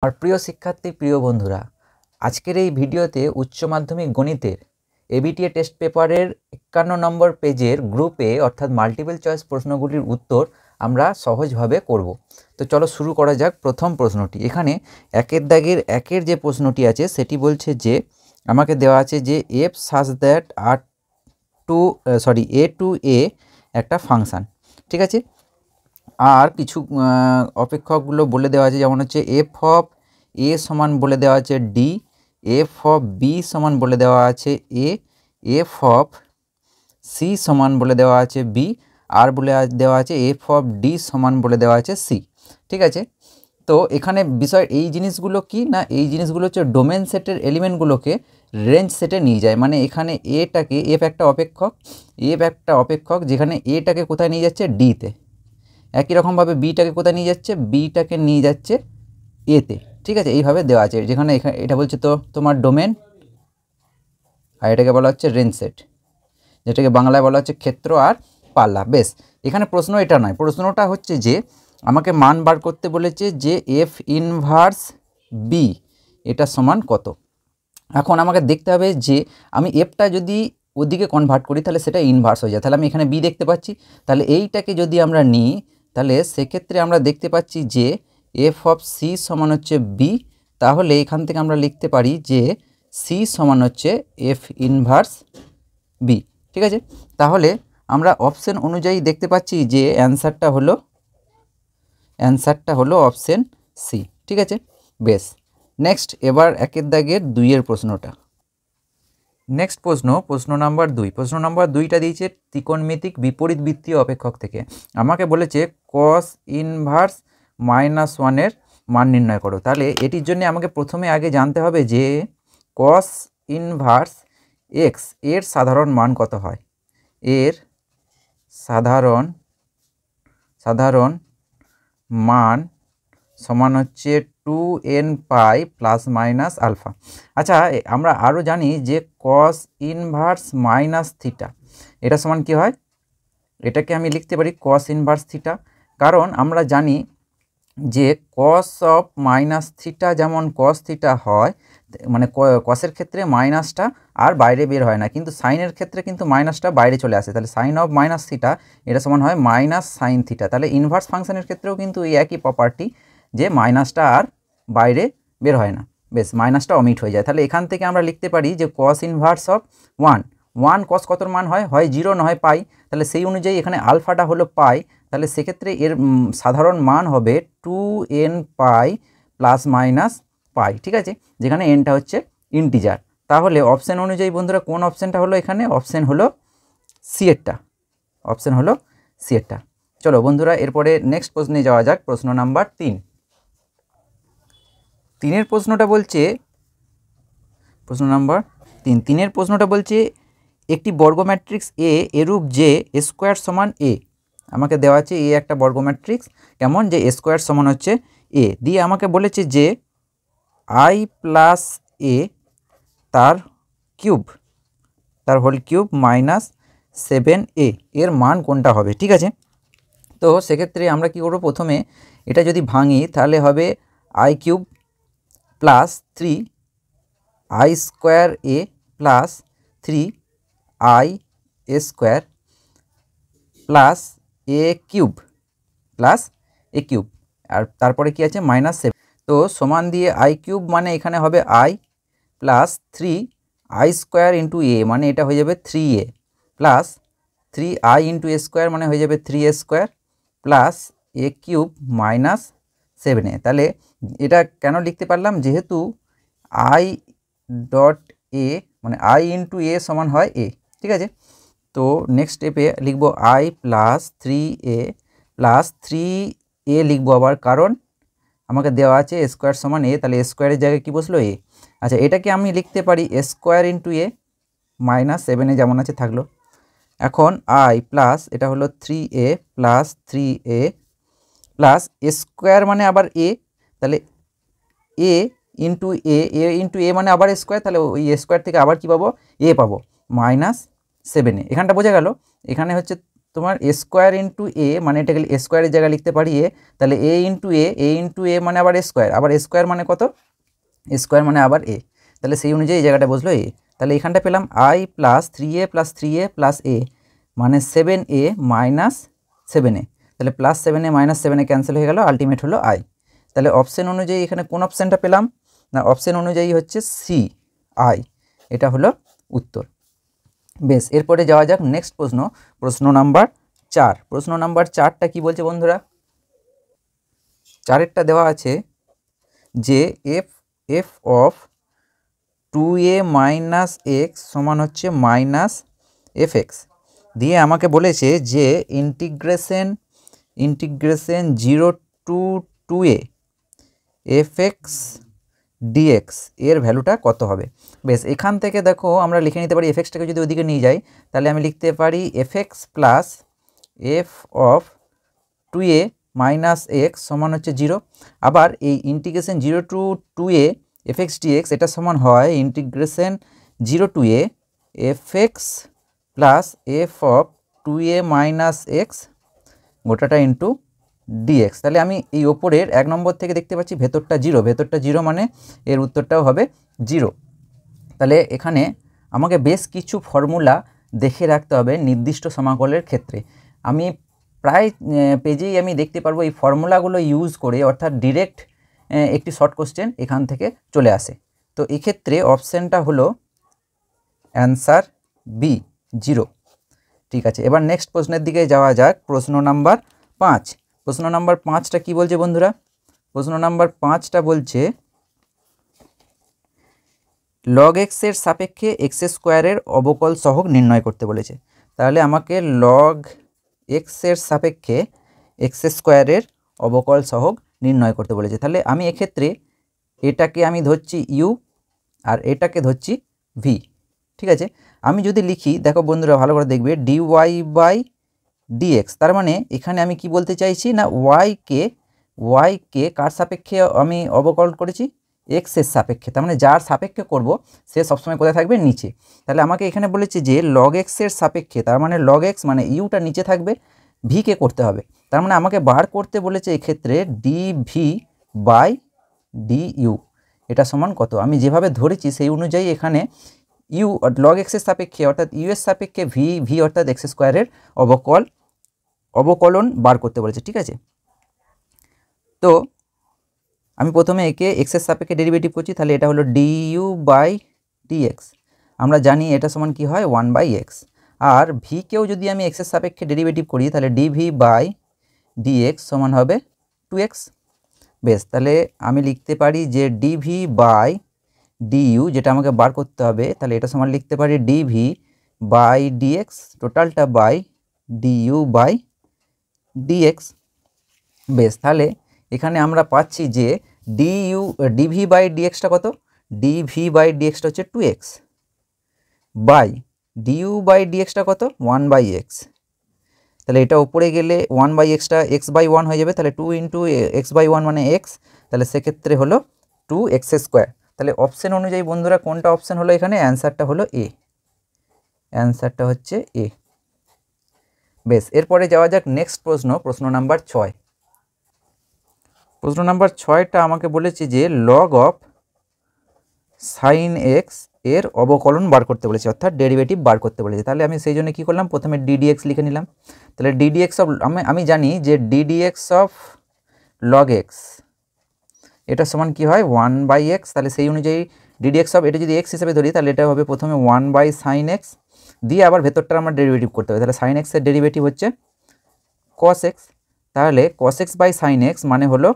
আর প্রিয় শিক্ষার্থী, প্রিয় বন্ধুরা, আজকের এই ভিডিওতে উচ্চ মাধ্যমিক গণিতের এবিটিএ টেস্ট পেপারের 51 নম্বর পেজের গ্রুপ এ অর্থাৎ মাল্টিপল চয়েস প্রশ্নগুলির উত্তর আমরা সহজভাবে করব। তো চলো শুরু করা যাক। প্রথম প্রশ্নটি, এখানে একের দাগের একের যে প্রশ্নটি আছে সেটি বলছে যে আমাকে দেওয়া আছে যে F such that a two এ একটা ফাংশান, ঠিক আছে। আর কিছু অপেক্ষকগুলো বলে দেওয়া আছে, যেমন হচ্ছে এফ অফ এ সমান বলে দেওয়া আছে ডি, এফ অফ বি সমান বলে দেওয়া আছে এ, এফ অফ সি সমান বলে দেওয়া আছে বি, আর বলে দেওয়া আছে এফ অফ ডি সমান বলে দেওয়া আছে সি, ঠিক আছে। তো এখানে বিষয় এই জিনিসগুলো কি না, এই জিনিসগুলো হচ্ছে ডোমেন সেটের এলিমেন্টগুলোকে রেঞ্জ সেটে নিয়ে যায়। মানে এখানে এটাকে এফ একটা অপেক্ষক যেখানে এটাকে কোথায় নিয়ে যাচ্ছে, ডিতে। একই রকমভাবে বিটাকে কোথায় নিয়ে যাচ্ছে, বিটাকে নিয়ে যাচ্ছে এতে, ঠিক আছে। এইভাবে দেওয়া আছে, যেখানে এটা বলছে তো তোমার ডোমেন, আর এটাকে বলা হচ্ছে রেঞ্জ সেট, যেটাকে বাংলায় বলা হচ্ছে ক্ষেত্র আর পাল্লা। বেশ, এখানে প্রশ্ন এটা নয়, প্রশ্নটা হচ্ছে যে আমাকে মান বার করতে বলেছে যে এফ ইনভার্স বি এটা সমান কত। এখন আমাকে দেখতে হবে যে আমি এফটা যদি ওদিকে কনভার্ট করি তাহলে সেটা ইনভার্স হয়ে যায়। তাহলে আমি এখানে বি দেখতে পাচ্ছি, তাহলে এইটাকে যদি আমরা নিই তাহলে সেক্ষেত্রে আমরা দেখতে পাচ্ছি যে এফ অফ সি সমান হচ্ছে বি। তাহলে এখান থেকে আমরা লিখতে পারি যে সি সমান হচ্ছে এফ ইনভার্স বি, ঠিক আছে। তাহলে আমরা অপশন অনুযায়ী দেখতে পাচ্ছি যে অ্যান্সারটা হলো অপশন সি, ঠিক আছে। বেশ, নেক্সট এবার একের দাগের দুইয়ের প্রশ্নটা। নেক্সট প্রশ্ন নাম্বার 2। প্রশ্ন নাম্বার 2টা দিয়েছে ত্রিকোণমিতিক বিপরীত বৃত্তীয় অপেক্ষক থেকে। আমাকে বলেছে কস ইনভার্স -1 মান নির্ণয় করো। তাহলে এটির জন্য আমাকে প্রথমে আগে জানতে হবে যে কস ইনভার্স এক্স এর সাধারণ মান কত হয়। এর সাধারণ মান সমান হচ্ছে 2n পাই প্লাস মাইনাস আলফা। আচ্ছা, আমরা আরও জানি যে কস ইনভার্স মাইনাস থিটা এটা সমান কি হয়, এটাকে আমি লিখতে পারি কস ইনভার্স থিটা। কারণ আমরা জানি যে কস অফ মাইনাস থিটা যেমন কস থিটা হয়, মানে কসের ক্ষেত্রে মাইনাসটা আর বাইরে বের হয় না, কিন্তু সাইনের ক্ষেত্রে কিন্তু মাইনাসটা বাইরে চলে আসে। তাহলে সাইন অফ মাইনাস থিটা এটা সমান হয় মাইনাস সাইন থিটা। তাহলে ইনভার্স ফাংশনের ক্ষেত্রেও কিন্তু এই একই প্রপার্টি, যে মাইনাসটা আর বাইরে বের হয় না, বেশ মাইনাসটা অমিট হয়ে যায়। তাহলে এখান থেকে আমরা লিখতে পারি যে কস ইনভার্স অফ 1 কস কতর মান হয় 0 না হয় পাই। তাহলে সেই অনুযায়ী এখানে আলফাটা হলো পাই। তাহলে সেক্ষেত্রে এর সাধারণ মান হবে 2n পাই প্লাস মাইনাস পাই, ঠিক আছে, যেখানে এনটা হচ্ছে ইন্টিজার। তাহলে অপশান অনুযায়ী বন্ধুরা কোন অপশানটা হলো, এখানে অপশান হলো সি এরটা। চলো বন্ধুরা, এরপরে নেক্সট প্রশ্নে যাওয়া যাক। প্রশ্ন নাম্বার 3 প্রশ্নটা বলছে, প্রশ্ন নাম্বার 3 প্রশ্নটা বলছে একটি বর্গ ম্যাট্রিক্স এ এরূপ যে স্কোয়ার সমান এ। আমাকে দেওয়া আছে এ একটা বর্গ ম্যাট্রিক্স, কেমন, যে স্কোয়ার সমান হচ্ছে এ, দিয়ে আমাকে বলেছে যে আই প্লাস এ তার হোল কিউব মাইনাস 7a এর মান কোনটা হবে, ঠিক আছে। তো সেক্ষেত্রে আমরা কি করব, প্রথমে এটা যদি ভাঙি তাহলে হবে I cube plus 3 square a plus 3 square plus a cube আর তারপরে কি আছে -7। তো সমান দিয়ে আই কিউব মানে এখানে হবে আই প্লাস 3 স্কোয়ার ইন্টু এ মানে এটা হয়ে যাবে 3a প্লাস 3 ইন্টু এ স্কোয়ার মানে হয়ে যাবে 3a square plus a cube -7a। তাহলে এটা কেন লিখতে পারলাম, যেহেতু আই ডট এ মানে আই ইন্টু এ সমান হয় এ, ঠিক আছে। তো নেক্সট স্টেপে লিখব I plus 3a plus 3a লিখবো আবার, কারণ আমাকে দেওয়া আছে স্কোয়ার সমান এ, তাহলে স্কোয়ারের জায়গায় কী বসলো এ। আচ্ছা, এটাকে আমি লিখতে পারি স্কোয়ার ইন্টু এ -7a যেমন আছে থাকলো। এখন আই প্লাস এটা হলো 3a plus 3a plus square মানে আবার এ, তাহলে এ ইন্টু এ মানে আবার স্কোয়ার, তাহলে ওই স্কোয়ার থেকে আবার কী পাবো, এ পাবো -7a। এখানটা বোঝা গেল, এখানে হচ্ছে তোমার এ স্কোয়ার ইন্টু এ, মানে এটাকে এ স্কোয়ারের জায়গায় লিখতে পারি এ, তাহলে এ ইন্টু এ মানে আবার এ স্কোয়ার, আবার এ স্কোয়ার মানে কত, এ স্কোয়ার মানে আবার এ, তাহলে সেই অনুযায়ী এই জায়গাটা বসলো এ। তাহলে এখানটা পেলাম আই প্লাস 3a প্লাস এ মানে 7a মাইনাস 7a, তাহলে plus 7a minus 7a cancel হয়ে গেল, আলটিমেট হলো আই। তাহলে অপশন অনুযায়ী এখানে কোন অপশানটা পেলাম না, অপশন অনুযায়ী হচ্ছে সি আই, এটা হলো উত্তর। বেশ, এরপরে যাওয়া যাক নেক্সট প্রশ্ন, প্রশ্ন নাম্বার 4। প্রশ্ন নাম্বার 4টা কি বলছে বন্ধুরা, 4এরটা দেওয়া আছে যে F of 2a minus x সমান হচ্ছে মাইনাস এফ এক্স, দিয়ে আমাকে বলেছে যে integration 0 to 2a f x dx এর ভ্যালুটা কত হবে। বেশ, এখান থেকে দেখো আমরা লিখে নিতে পারি এফ এক্সটাকে যদি ওদিকে নিয়ে যাই তাহলে আমি লিখতে পারি f x plus f of 2a minus x সমান হচ্ছে 0। আবার এই integration 0 to 2a f x dx এটা সমান হয় integration 0 to a f x plus f of 2a minus x গোটাটা ইন্টু ডিএক্স। তাহলে আমি এই ওপরের 1 নম্বর থেকে দেখতে পাচ্ছি ভেতরটা 0, ভেতরটা 0 মানে এর উত্তরটাও হবে 0। তাহলে এখানে আমাকে বেশ কিছু ফর্মুলা দেখে রাখতে হবে নির্দিষ্ট সমাকলের ক্ষেত্রে। আমি প্রায় পেজেই আমি দেখতে পারবো এই ফর্মুলাগুলো ইউজ করে, অর্থাৎ ডিরেক্ট একটি শর্ট কোশ্চেন এখান থেকে চলে আসে। তো এক্ষেত্রে অপশানটা হলো অ্যান্সার বি 0। ঠিক আছে, এবার নেক্সট প্রশ্নের দিকে যাওয়া যাক, প্রশ্ন নাম্বার 5। প্রশ্ন নাম্বার 5টা কি বলছে বন্ধুরা, প্রশ্ন নাম্বার 5টা বলছে লগ এক্স এর সাপেক্ষে এক্স স্কোয়ারের অবকল সহগ নির্ণয় করতে বলেছে। তাহলে আমাকে লগ এক্স এর সাপেক্ষে এক্স স্কোয়ারের অবকল সহগ নির্ণয় করতে বলেছে। তাহলে আমি এক্ষেত্রে এটাকে আমি ধরছি ইউ আর এটাকে ধরছি ভি। ঠিক আছে, আমি যদি লিখি দেখো বন্ধুরা ভালো করে দেখবে ডিওয়াই বাই ডিএক্স, তার মানে এখানে আমি কি বলতে চাইছি না ওয়াইকে কার সাপেক্ষে আমি অবকলন করেছি, এক্স এর সাপেক্ষে, তার মানে যার সাপেক্ষে করব সে সবসময় কোথায় থাকবে, নিচে। তাহলে আমাকে এখানে বলেছে যে লগ এক্স এর সাপেক্ষে, তার মানে লগ এক্স মানে ইউটা নিচে থাকবে, ভিকে করতে হবে। তার মানে আমাকে বার করতে বলেছে এক্ষেত্রে ডিভি বাই ডিইউ, এটা সমান কত। আমি যেভাবে ধরেছি সেই অনুযায়ী এখানে ইউ লগ এক্সের সাপেক্ষে অর্থাৎ ইউ এর সাপেক্ষে ভি অর্থাৎ এক্স স্কোয়ারের অবকলন বার করতে বলেছে। ঠিক আছে, তো আমি প্রথমে একে এক্সের সাপেক্ষে ডেরিভেটিভ করছি, তাহলে এটা হলো ডিইউ বাই ডিএক্স, আমরা জানি এটা সমান কি হয় 1/x। আর ভিকেও যদি আমি এক্সের সাপেক্ষে ডেরিভেটিভ করি তাহলে ডিভি বাই ডিএক্স সমান হবে 2x। বেশ, তাহলে আমি লিখতে পারি যে ডিভি বাই ডিইউ যেটা আমাকে বার করতে হবে, তাহলে এটা সমান লিখতে পারি ডিভি বাই ডিএক্স টোটালটা বাই ডিইউ বাই ডিএক্স। বেশ, তাহলে এখানে আমরা পাচ্ছি যে ডিভি বাই ডিএক্সটা কত, ডিভি বাই ডিএক্সটা হচ্ছে 2x বাই ডিইউ বাই ডিএক্সটা কত 1/x। তাহলে এটা উপরে গেলে 1/xটা x/1 হয়ে যাবে, তাহলে 2 ইন্টু x/1 মানে x, তাহলে সেক্ষেত্রে হলো 2x স্কোয়ার। তাহলে অপশন অনুযায়ী বন্ধুরা কোনটা অপশন হলো, এখানে অ্যান্সারটা হলো এ, অ্যান্সারটা হচ্ছে এ। বেশ, এরপরে যাওয়া যাক নেক্সট প্রশ্ন, প্রশ্ন নাম্বার 6। প্রশ্ন নাম্বার 6টা আমাকে বলেছে যে লগ অফ সাইন এক্স এর অবকলন বার করতে বলেছে, অর্থাৎ ডেরিভেটিভ বার করতে বলেছে। তাহলে আমি সেই জন্য কী করলাম, প্রথমে ডিডিএক্স লিখে নিলাম। তাহলে ডিডিএক্স অফ আমি জানি যে ডিডিএক্স অফ লগ এক্স এটা সমান কি হয় 1/x, তাহলে সেই অনুযায়ী ডিডিএক্স অফ এটা যদি এক্স হিসেবে ধরি তাহলে এটা হবে প্রথমে 1/sin x, দিয়ে আবার ভেতরটা আমার ডেরিভেটিভ করতে হবে। তাহলে সাইন এক্সের ডেরিভেটিভ হচ্ছে cos x, তাহলে cos x by sine x মানে হলো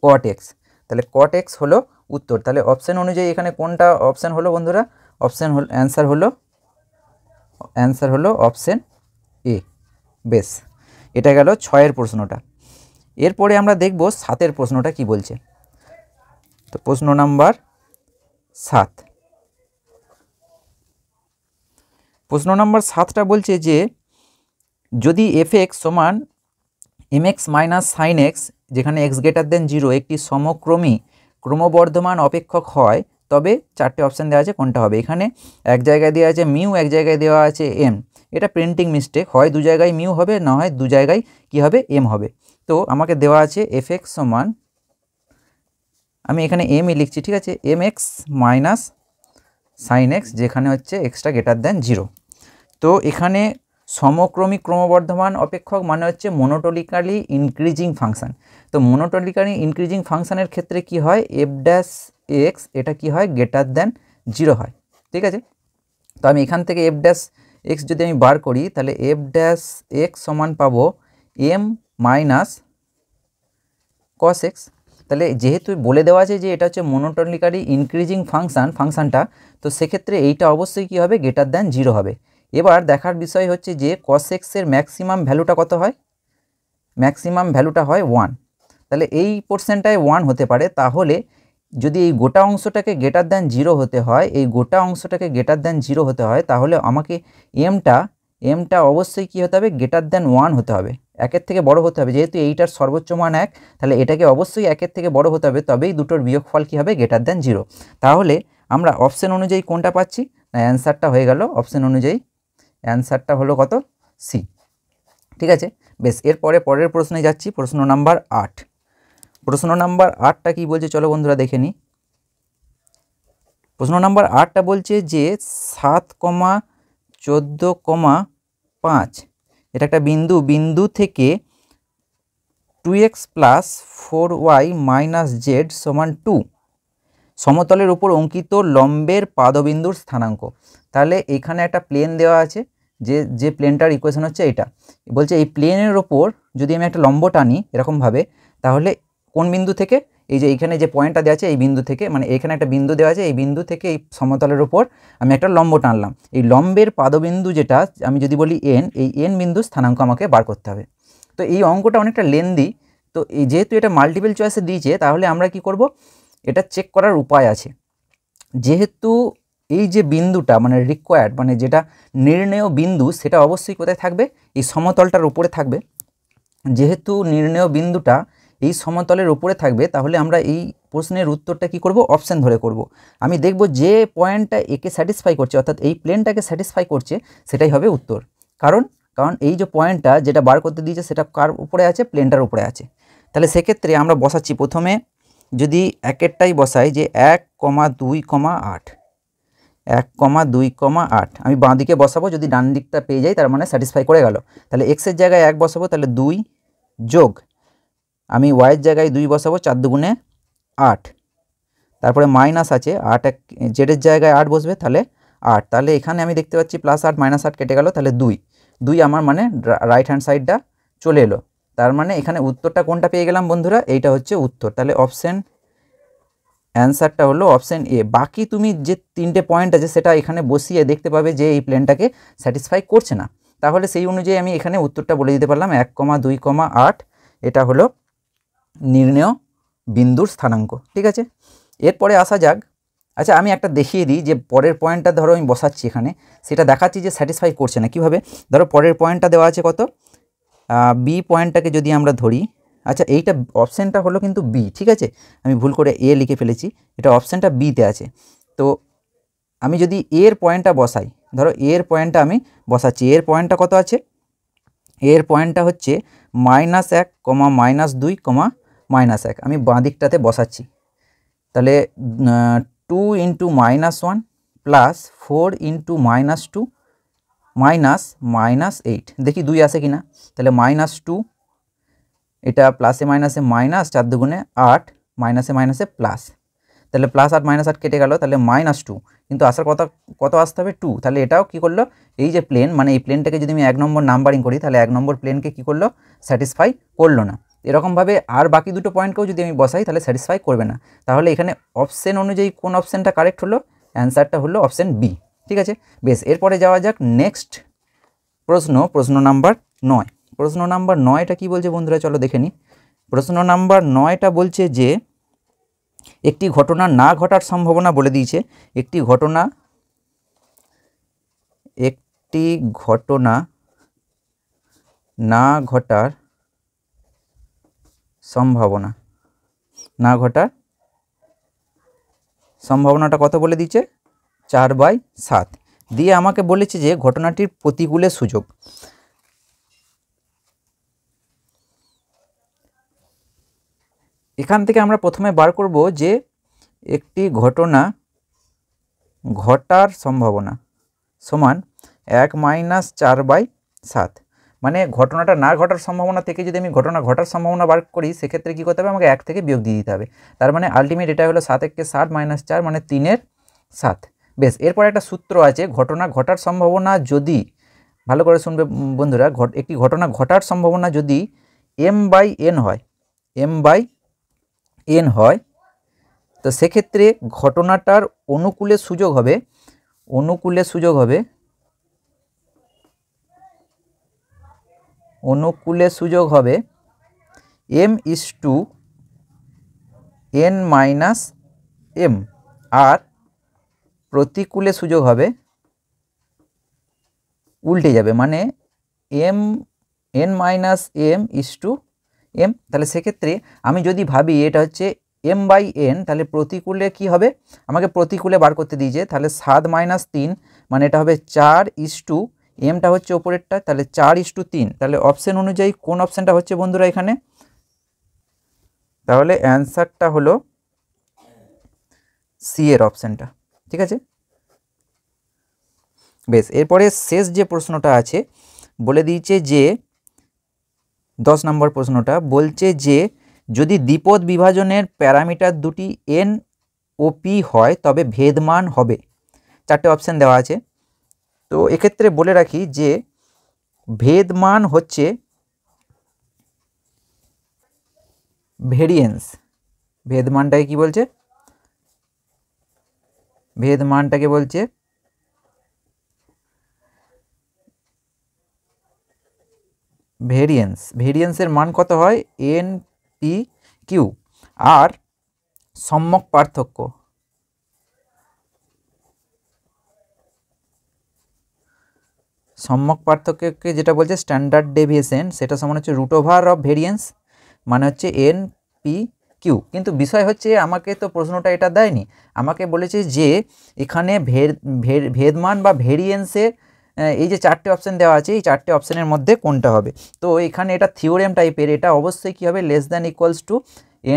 cot x, তাহলে cot x হলো উত্তর। তাহলে অপশন অনুযায়ী এখানে কোনটা অপশন হলো বন্ধুরা, অপশন হলো অ্যান্সার হলো অপশন এ। বেশ, এটা গেল 6-এর প্রশ্নটা। এরপরে আমরা দেখব 7-এর প্রশ্নটা কি বলছে। তো প্রশ্ন নাম্বার 7, প্রশ্ন নাম্বার 7টা বলছে যে যদি fx সমান mx মাইনাস সাইন এক্স যেখানে x গ্রেটার দেন 0 একটি সমক্রমী ক্রমবর্ধমান অপেক্ষক হয় তবে 4টে অপশান দেওয়া আছে, কোনটা হবে। এখানে এক জায়গায় দেওয়া আছে মিউ, এক জায়গায় দেওয়া আছে এম। এটা প্রিন্টিং মিস্টেক, হয় দু জায়গায় মিউ হবে, না হয় দু জায়গায় কি হবে এম হবে। তো আমাকে দেওয়া আছে এফ এক্স সমান, আমি এখানে এমই লিখছি, ঠিক আছে, m x minus sine x, যেখানে হচ্ছে এক্সটা গ্রেটার দেন 0। তো এখানে সমক্রমিক ক্রমবর্ধমান অপেক্ষক মানে হচ্ছে মোনোটোনিক্যালি ইনক্রিজিং ফাংশন। তো মোনোটোনিক্যালি ইনক্রিজিং ফাংশনের ক্ষেত্রে কি হয়, এফ ড্যাশ এক্স এটা কি হয় গ্রেটার দেন 0 হয়, ঠিক আছে। তো আমি এখান থেকে এফ ড্যাশ এক্স যদি আমি বার করি তাহলে এফ ড্যাশ এক্স সমান পাবো এম মাইনাস কস এক্স। তাহলে যেহেতু বলে দেওয়া আছে যে এটা হচ্ছে মোনোটোনিক্যালি ইনক্রিজিং ফাংশনটা, তো সেক্ষেত্রে এইটা অবশ্যই কী হবে গ্রেটার দেন 0 হবে। এবার দেখার বিষয় হচ্ছে যে কস এক্সের ম্যাক্সিমাম ভ্যালুটা কত হয়, ম্যাক্সিমাম ভ্যালুটা হয় 1। তাহলে এই পোর্শনটায় 1 হতে পারে, তাহলে যদি এই গোটা অংশটাকে গ্রেটার দেন 0 হতে হয়, এই গোটা অংশটাকে গ্রেটার দেন 0 হতে হয়, তাহলে আমাকে এমটা অবশ্যই কী হতে হবে গ্রেটার দেন 1 হতে হবে, একের থেকে বড় হতে হবে। যেহেতু এইটার সর্বোচ্চ মান 1, তাহলে এটাকে অবশ্যই একের থেকে বড় হতে হবে, তবেই দুটোর বিয়োগফল কী হবে গ্রেটার দেন 0। তাহলে আমরা অপশন অনুযায়ী কোনটা পাচ্ছি, না অ্যান্সারটা হয়ে গেল অপশন অনুযায়ী, অ্যান্সারটা হলো কত, সি, ঠিক আছে। বেশ, এরপরে পরের প্রশ্নে যাচ্ছি, প্রশ্ন নাম্বার 8। প্রশ্ন নাম্বার 8টা কী বলছে চলো বন্ধুরা দেখে নিই। প্রশ্ন নাম্বার 8টা বলছে যে 7,14,5 এটা একটা বিন্দু থেকে 2x plus 4y minus Z সমান 2 সমতলের উপর অঙ্কিত লম্বের পাদবিন্দুর স্থানাঙ্ক। তাহলে এখানে একটা প্লেন দেওয়া আছে, যে প্লেনটার ইকুয়েশন হচ্ছে এটা। বলছে এই প্লেনের ওপর যদি আমি একটা লম্ব টানি এরকমভাবে, তাহলে কোন বিন্দু থেকে, এই যে এইখানে যে পয়েন্টটা দেওয়া আছে এই বিন্দু থেকে, মানে এখানে একটা বিন্দু দেওয়া আছে, এই বিন্দু থেকে এই সমতলের ওপর আমি একটা লম্ব টানলাম। এই লম্বের পাদবিন্দু যেটা আমি যদি বলি এন, এই এন বিন্দু স্থানাঙ্ক আমাকে বার করতে হবে। তো এই অঙ্কটা অনেকটা লেন্দি, তো এই যেহেতু এটা মাল্টিপল চয়েসে দিয়েছে, তাহলে আমরা কি করব, এটা চেক করার উপায় আছে। যেহেতু এই যে বিন্দুটা মানে রিকোয়ার্ড, মানে যেটা নির্ণেয় বিন্দু, সেটা অবশ্যই কোথায় থাকবে, এই সমতলটার উপরে থাকবে। যেহেতু নির্ণেয় বিন্দুটা এই সমতলের উপরে থাকবে, তাহলে আমরা এই প্রশ্নের উত্তরটা কি করব, অপশন ধরে করব। আমি দেখব যে পয়েন্টটা একে স্যাটিসফাই করছে, অর্থাৎ এই প্লেনটাকে স্যাটিসফাই করছে, সেটাই হবে উত্তর। কারণ এই যে পয়েন্টটা যেটা বার করতে দিয়েছে সেটা কার উপরে আছে, প্লেনটার উপরে আছে। তাহলে সেক্ষেত্রে আমরা বসাচ্ছি, প্রথমে যদি একেরটাই বসাই যে 1,2,8, 1,2,8 আমি বাঁ দিকে বসাবো, যদি ডান দিকটা পেয়ে যাই তার মানে স্যাটিসফাই করে গেল। তাহলে এক্সের জায়গায় 1 বসাবো, তাহলে 2 যোগ আমি ওয়াইয়ের জায়গায় 2 বসাবো, 4 দুগুণে 8, তারপরে মাইনাস আছে 8, জেডের জায়গায় 8 বসবে, তাহলে 8। তাহলে এখানে আমি দেখতে পাচ্ছি +8 -8 কেটে গেল, তাহলে 2 আমার মানে রাইট হ্যান্ড সাইডটা চলে এলো। তার মানে এখানে উত্তরটা কোনটা পেয়ে গেলাম বন্ধুরা, এইটা হচ্ছে উত্তর। তাহলে অপশন অ্যান্সারটা হলো অপশন এ। বাকি তুমি যে 3টে পয়েন্ট আছে সেটা এখানে বসিয়ে দেখতে পাবে যে এই প্লেনটাকে স্যাটিসফাই করছে না, তাহলে সেই অনুযায়ী আমি এখানে উত্তরটা বলে দিতে পারলাম 1,2,8 এটা হলো নির্ণেয় বিন্দুর স্থানাঙ্ক, ঠিক আছে। এরপরে আসা যাক, আচ্ছা আমি একটা দেখিয়ে দিই যে পরের পয়েন্টটা ধরো আমি বসাচ্ছি এখানে, সেটা দেখাচ্ছি যে স্যাটিসফাই করছে না। কীভাবে, ধরো পরের পয়েন্টটা দেওয়া আছে কত, বি পয়েন্টটাকে যদি আমরা ধরি, আচ্ছা এইটা অপশানটা হলো কিন্তু বি, ঠিক আছে, আমি ভুল করে এ লিখে ফেলেছি, এটা অপশানটা বিতে আছে। তো আমি যদি এর পয়েন্টটা বসাই, ধরো এর পয়েন্টটা আমি বসাচ্ছি, এর পয়েন্টটা কত আছে, এর পয়েন্টটা হচ্ছে -1, -2, -1 আমি বাঁ দিকটাতে বসাচ্ছি। তাহলে 2 × -1 প্লাস 4 × -2 -8, দেখি 2 আসে কিনা, তাহলে -2, এটা প্লাসে মাইনাসে মাইনাস, 4 দুগুণে 8, মাইনাসে মাইনাসে প্লাস, তাহলে +8 -8 কেটে গেল, তাহলে -2, কিন্তু আসার কত আসতে হবে 2। তাহলে এটাও কি করলো, এই যে প্লেন মানে এই প্লেনটাকে যদি আমি 1 নম্বর নাম্বারিং করি, তাহলে 1 নম্বর প্লেনকে কি করলো, স্যাটিসফাই করলো না। এরকমভাবে আর বাকি দুটো পয়েন্টকেও যদি আমি বসাই তাহলে স্যাটিসফাই করবে না। তাহলে এখানে অপশন অনুযায়ী কোন অপশানটা কারেক্ট হলো, অ্যান্সারটা হলো অপশান বি, ঠিক আছে। বেশ, এরপরে যাওয়া যাক নেক্সট প্রশ্ন নাম্বার 9। প্রশ্ন নাম্বার 9টা কী বলছে বন্ধুরা, চলো দেখে নিই। প্রশ্ন নাম্বার 9টা বলছে যে একটি ঘটনা না ঘটার সম্ভাবনা বলে দিয়েছে, একটি ঘটনা না ঘটার সম্ভাবনাটা কত বলে দিয়েছে, 4/7। দিয়ে আমাকে বলেছে যে ঘটনাটির প্রতিকূলে সূচক। এখান থেকে আমরা প্রথমে বার করব যে একটি ঘটনা ঘটার সম্ভাবনা সমান 1-4/7। মানে ঘটনাটা না ঘটার সম্ভাবনা থেকে যদি আমি ঘটনা ঘটার সম্ভাবনা বার করি সেক্ষেত্রে কী করতে হবে, আমাকে 1 থেকে বিয়োগ দিয়ে দিতে হবে। তার মানে আলটিমেট এটা হলো 7×7 - 4 মানে 3/7। বেশ, এরপর একটা সূত্র আছে, ঘটনা ঘটার সম্ভাবনা যদি, ভালো করে শুনবে বন্ধুরা, একটি ঘটনা ঘটার সম্ভাবনা যদি m/n হয়, m/n হয়, তো সেক্ষেত্রে ঘটনাটার অনুকূলে সুযোগ হবে m/n - আর প্রতিকূলে সুযোগ হবে উল্টে যাবে, মানে n-m/m। তাহলে সেক্ষেত্রে আমি যদি ভাবি এটা হচ্ছে m/n, তাহলে প্রতিকূলে কি হবে, আমাকে প্রতিকূলে বার করতে দিয়েছে, তাহলে 7-3 মানে এটা হবে 4:mটা হচ্ছে ওপরেরটা, তাহলে 4:3। তাহলে অপশন অনুযায়ী কোন অপশানটা হচ্ছে বন্ধুরা এখানে, তাহলে অ্যান্সারটা হলো সি এর অপশানটা। ঠিক আছে, বেশ, এরপরে শেষ যে প্রশ্নটা আছে বলে দিয়েছে যে 10 নম্বর প্রশ্নটা বলছে যে যদি দ্বিপদ বিভাজনের প্যারামিটার দুটি n ও p হয় তবে ভেদমান হবে। 4টে অপশান দেওয়া আছে। তো এক্ষেত্রে বলে রাখি যে ভেদমান হচ্ছে ভেরিয়েন্স। ভেদমানটাকে কি বলছে, ভেদমানটাকে বলছে ভেরিয়েন্স। ভেরিয়েন্সের মান কত হয়, n/p/q। আর সম্যক পার্থক্য, সম্যক পার্থক্যকে যেটা বলছে স্ট্যান্ডার্ড ডেভিয়েশন, সেটা সমান হচ্ছে √অফ ভেরিয়েন্স, মানে হচ্ছে n/p/q। কিন্তু বিষয় হচ্ছে আমাকে তো প্রশ্নটা এটা দেয়নি, আমাকে বলেছে যে এখানে ভেদমান বা ভেরিয়েন্সের এই যে 4টে অপশান দেওয়া আছে, এই 4টে অপশানের মধ্যে কোনটা হবে। তো এখানে এটা থিওরেম টাইপের, এটা অবশ্যই কী হবে, <=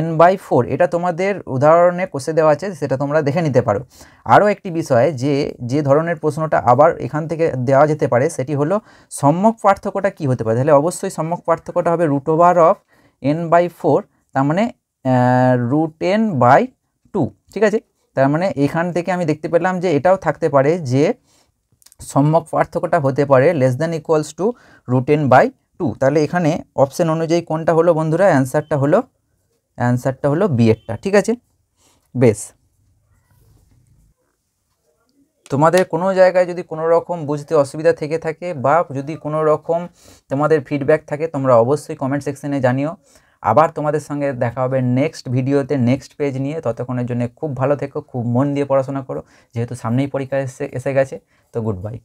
n/4। এটা তোমাদের উদাহরণে কষে দেওয়া আছে, সেটা তোমরা দেখে নিতে পারো। আরও একটি বিষয় যে ধরনের প্রশ্নটা আবার এখান থেকে দেওয়া যেতে পারে সেটি হলো সম্যক পার্থক্যটা কী হতে পারে। তাহলে অবশ্যই সম্যক পার্থক্যটা হবে √অফ n/4, তার মানে √n/2। ঠিক আছে, তার মানে এখান থেকে আমি দেখতে পেলাম যে এটাও থাকতে পারে যে সম্যক পার্থক্যটা হতে পারে <= √n/2। তাহলে এখানে অপশন অনুযায়ী কোনটা হলো বন্ধুরা, অ্যান্সারটা হলো বি এরটা। ঠিক আছে, বেশ, তোমাদের কোনো জায়গায় যদি কোনো রকম বুঝতে অসুবিধা থেকে থাকে বা যদি কোনো রকম তোমাদের ফিডব্যাক থাকে তোমরা অবশ্যই কমেন্ট সেকশনে জানিও। আবার তোমাদের সঙ্গে দেখা হবে নেক্সট ভিডিওতে, নেক্সট পেজ নিয়ে। ততক্ষণের জন্য খুব ভালো থেকো, খুব মন দিয়ে পড়াশোনা করো, যেহেতু সামনেই পরীক্ষা এসে গেছে। তো গুড বাই।